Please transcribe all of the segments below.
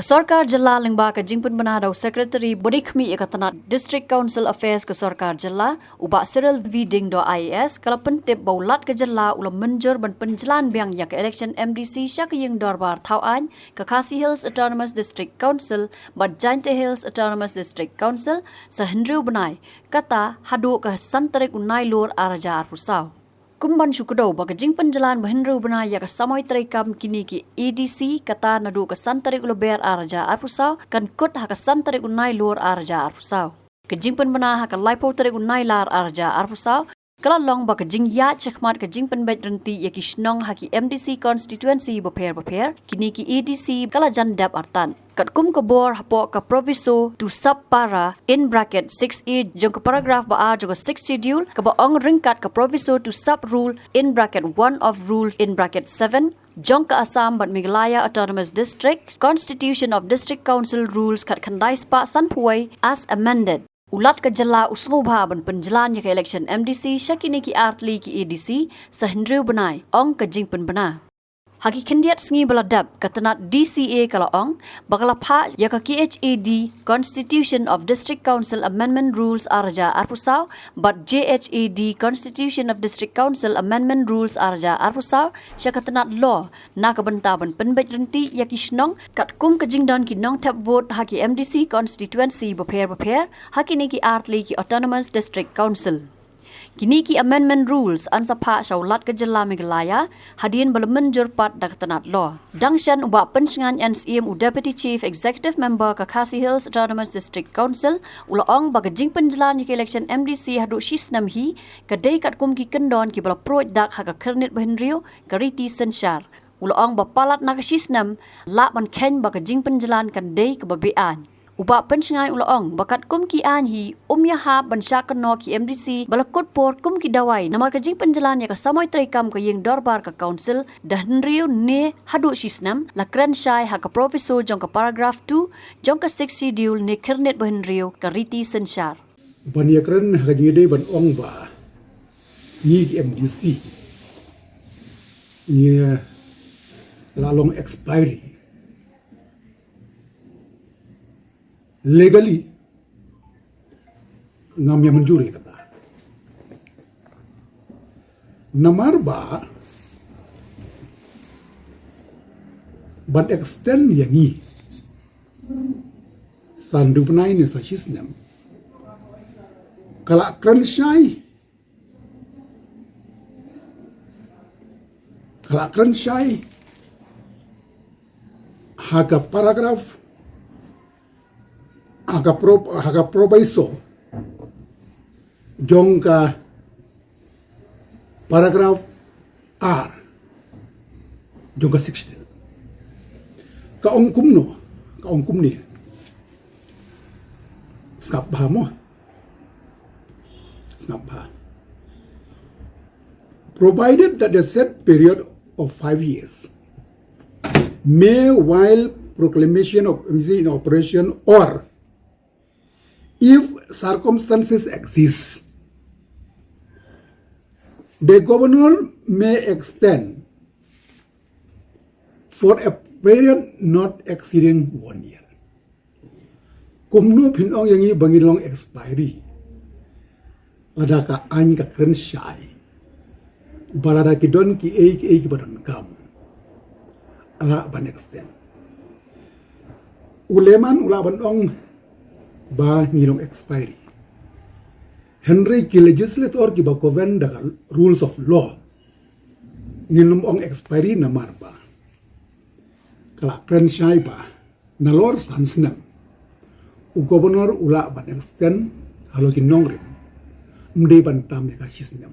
Sorkar Jylla lengba ka jingpun benadau Secretary Bodikmi Ekatanat District Council Affairs ke Sorkar Jylla ubak Cyril Viding.is kalau pentip baulat ke Jylla ulam menjur ban Pynjlan Biang ya ke Elekshon MDC syak yang dorbar tauan ke Khasi Hills Autonomous District Council bat Jainte Hills Autonomous District Council sa Hynriew Bnai kata hadu ke santarik unai lur araja arpusau. Kumban syukudau bagi jingpen jalan Hynriew Bnai ya kesamoi terekam kini ki ADC kata nadu kesan tarik leber arja arpusau kan kut ha kesan tarik unai luar arja arpusau. Kejingpen bena ha ke laipo tarik unai lar arja arpusau kalau long bagi jing ya cekmat kejingpen bet renti ya ki shnong ha ki MDC constituency beper kini ki ADC kala jandap artan. Kat kum kebor hapo ka proviso to sub para in bracket 6A jong ke paragraf ba jong 6 schedule ka ba ong ringkat ka proviso to sub rule in bracket 1 of rule in bracket 7 jong ka Assam bat Meghalaya Autonomous District Constitution of District Council rules kat khandai spa sanpuai as amended. Ulat ke Jylla usmubha ban Pynjlan ya ke Elekshon MDC syakini ki artli ki ADC sa Hynriew Bnai ong ke jingpen bena. Hagi kendiat sengi beladap katanat DCA kalau ong bakal pa ya ka KHADC Constitution of District Council Amendment Rules arja arpusau but JHADC Constitution of District Council Amendment Rules arja arpusau sya katanat law na kabentaban penbet renti ya ki shnong kat kum ka jingdan ki nong tap vote haki MDC constituency beper haki ni ki artli ki Autonomous District Council. Kini ki amendment rules ansapa syaulat ke Jylla Meghalaya hadian belemen jurpat daktanat law. Dangshan ubak pensingan NCM u Deputy Chief Executive Member ke Khasi Hills Autonomous District Council ulaong baga jing Pynjlan ki Elekshon MDC hadu shisnam hi kadai kat kum ki kendon ki bala proy dak haka kernit Hynriew kariti sensyar. Ulaong bapalat nak shisnam lak ban ken baga jing Pynjlan kan dei ke babean. Ubak pensingai ulaong bakat kum ki anhi yaha bansya keno ki MDC balakut por kum ki dawai namar ka jing Pynjlan ya ka samoi terekam ka yeng dorbar ka council dah Hynriew ne hadu shisnam la kren syai ha ka proviso jong ka paragraph 2 jong ka 6 schedule ne kernet Hynriew ka riti sensyar. Ban ya kren ha jide ban ong ba ni MDC ni lalong expiry legally ngam yang menjuri kata namar ba ban extend yang ni sandu Bnai ni sa shisnam kala kran syai haga paragraf haga proviso jong ka paragraf R jong ka 16 ka ong kumni skap bah provided that the set period of 5 years may while proclamation of MDC in operation or if circumstances exist, the governor may extend for a period not exceeding 1 year. Kumno pinong yangi bangilong expiry. Ada ka an ka kren syai. Barada ki don ki ki badon kam. Ala ban extend. Uleman ula bandong ba ngilong expiry. Hynriew ki legislator ki ba koven da rules of law. Ngilong ong expiry na marba. Kala kren syai ba na lor sansnam. U governor ula ban extend halo ki nongrim. Mde ban tam ya shisnam.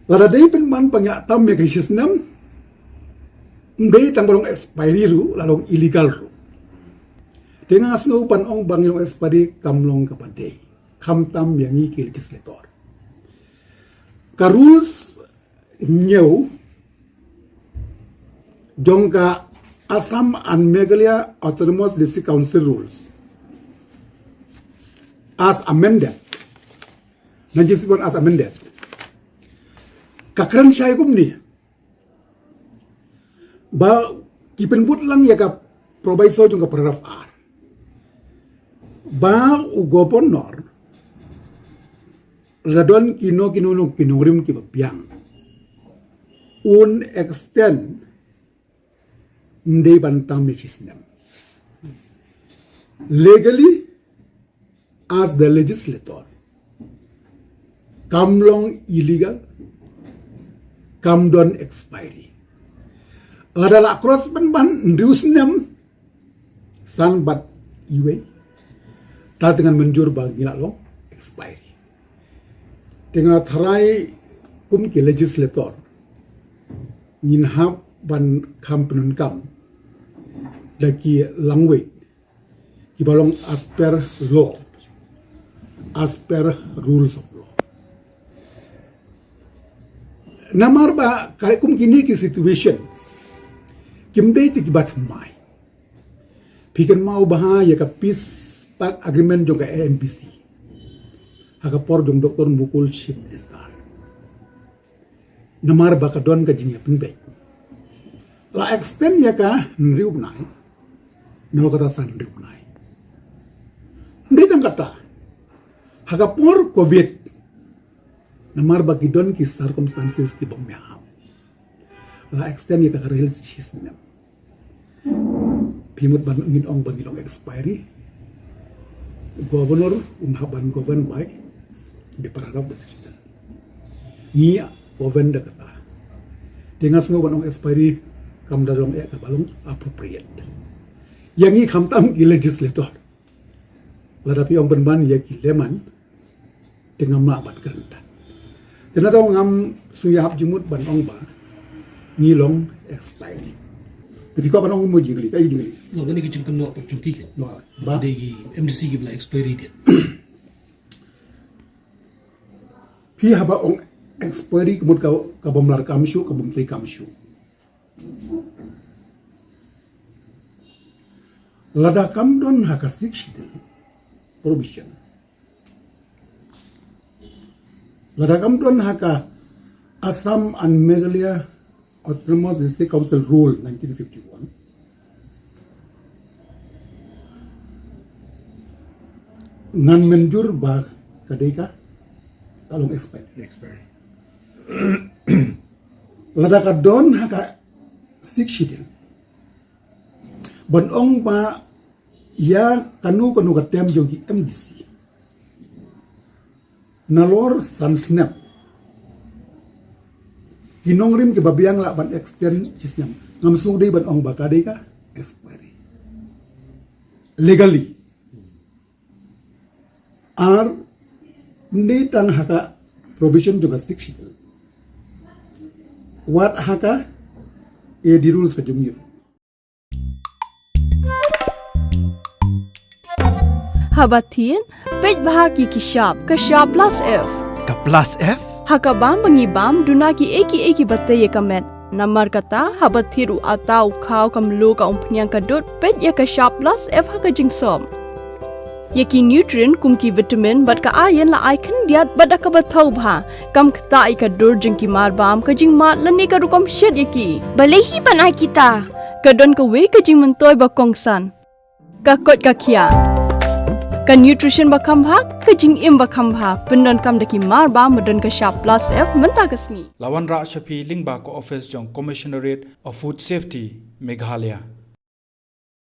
Lada day pen man pangya tam ya shisnam. Mde tang balong expiry ru lalong illegal ru. Dengan asno pan ong bangilong expiry kamlong kapade kam tam yang ki legislator ka rules new jongka Assam and Meghalaya Autonomous District Council rules as amended 1951 as amended kakran syai kum ni ba kipenbut lang ya ka proviso jung ka paragraph R. Ba u governor radon kinunong pinungrim ki Biang. Un extend ndey bantang mechisnem. Legally, as the legislator, come long illegal, come down expiry. Adalah cross ban ndiusnem san bat iwe ta dengan menjur bang ngilak long expiry. Dengan tharai kum ki legislator nginhap ban kam penun kam daki langway ki balong as per law, as per rules of law. Namar ba kaya kum kini ki situation kimdei ti kibat mai pikan mau baha ya ka peace pact agreement jong ka MDC haka por jong doktor mukul ship distar namar ba ka don ka jingya pinbe la extend ya ka Hynriew Bnai no kata san Hynriew Bnai ndai tang kata haka por covid namar ba ki don ki circumstances ki bom ya la extend ya ka real system pimut ban ngin ong bangilong expiry governor unhaban govern by di paragraph sekitar ni govern da kata tengas ngo ban ong expiry kam dalong ka balong appropriate yang ni khamtam ki legislator ladapi ong ban ya ki leman tengam la ban kerenta tenata ngam suyap jumut ban ong ba ni long expiry. Tapi kau panong mo jingli, tayo jingli. No, gani kicing keno pak chungki ke. No, ba Degi MDC ki bla expiry date. pi haba ong expiry kumut ka bomlar kamshu ka bomtri kamshu. Lada kam don haka sikshidil provision. Lada kam don haka Assam and Meghalaya Autonomous District Council Rule 1951. Ngan menjur ba kadeka talong expiry. Lada ka don haka sikshidil. Bonong ba ya kanu ka tem jogi MDC. Nalor san snap. Kinongrim ke Biang la ban extend system ngamsung dei ban ong bakade ka expiry legally ar ndei tang haka provision juga sikshit what haka e di rules ka jumir Habatin pej bahagi kishap kashap plus F Ka plus F? Hakabam bangibam dunaki eki batay kamet. Namar kata habathiru atau kau kamlu ka umpnyang kadut pet ya ka sharp plus F haka jingsom. Yaki nutrient kumki vitamin bat ka iron la icon diat bat ka bathau bha kam kta ka dur jingki marbam ka jing mat lani ka rukom shed yaki. Balehi banai kita. Kadon ka we ka jing mentoy ba kongsan. Ka kot ka kia. Ka nutrition ba khambha ka jing im ba khambha pendon kam daki mar ba modon ka sharp plus F menta kasni Lawan Ra Shafi Lingba ko office jong Commissionerate of Food Safety Meghalaya.